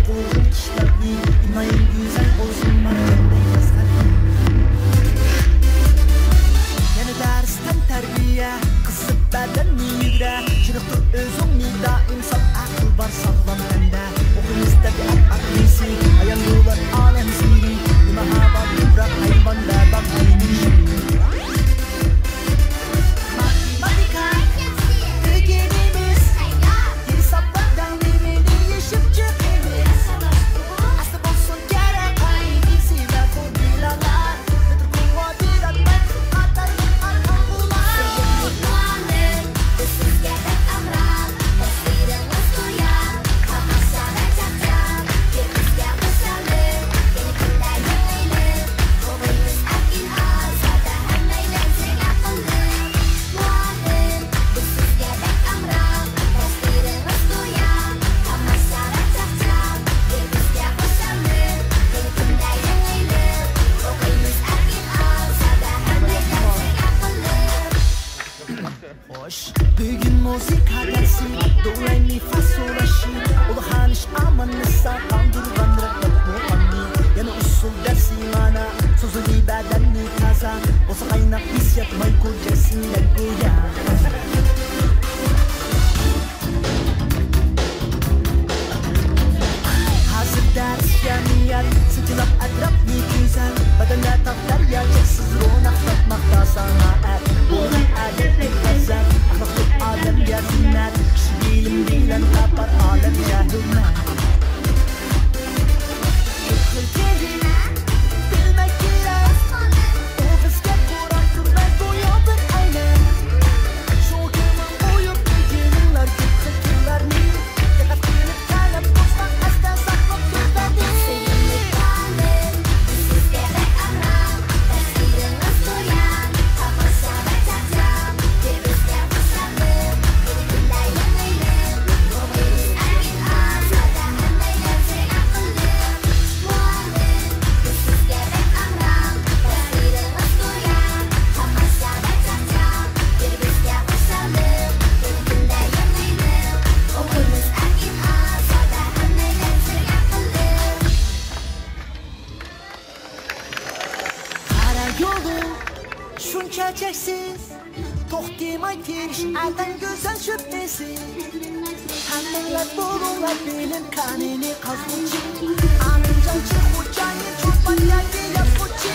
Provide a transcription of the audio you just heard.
Uykulun işlevi İnayın güzel olsun bana Yana dersten terbiye Kısıp bedenni yigre Çırıktır özümni daim sal akıl var sağlam bende Okuyuz tabiat aklisi Ayanlılar alem siri Nima hava kubrak hayvanlar bak ayni Matematika Bilginimiz Hesaplardan birbirini yaşıp çıkıyoruz Aslı bulsun gerek aynisi ve formülalar Nedir kuvvetirat ben Atayım arkam bular Selimlik Üstsüz gerek amran Tesirimiz duyan Kamasyana çakcan Bir bizge kısalım Yeni günler yenilir Kovuyuz akin az Zaten hem eğlensin akıllı Muadil Üstsüz gerek amran Tesirimiz duyan Kamasyana çakcan Bir bizge kısalım Yeni günler yenilir Kovuyuz akin az Zaten hem eğlensin akıllı Hoş Bugün müzik dersi Do re mi fa sol la si Uluhan iş amanısa Kandırgandırak yapma anni Yana usul dersi mana Sözü bedenni taza Olsa kaynak hissiyat Michael Jackson'le goya Hazır ders jamiyat Sejenak adrap ni güzel Badanda takdir gerçeksiz Ronak tatmakta sanat Olay adetlik lezzet Akhlaklık alem gerzinler Kişi bilim bilen kapar alem cahilmer İlkilkeli Bilmek gerek O bizge kuraktır ve doyadır aynen Şu günün uyup bilginler Gittiklerni Yakat bilip talep Bozmak aslen saklık güvedi Selimlik alem Üstsüz gerek amran Tesirimiz duyan Kamasyana çakcan Bir bizge kısalım Yeni günler yenilir Kovuyuz ergin az Zaten hem eğlensin akıllı Muadil Üstsüz gerek amran Tesirimiz duyan Kamasyana çakcan Bir bizge kısalım Yeni günler yenilir Kovuyuz ergin az Zaten hem eğlensin akıllı Kara yolu şuncha cheksiz To'xtamay tirish aytan go'zal shubhasiz Qandaylar bo'linglar bilim qanini qazuvchi Andijonchi xo'jayin cho'ponlarga yapuvchi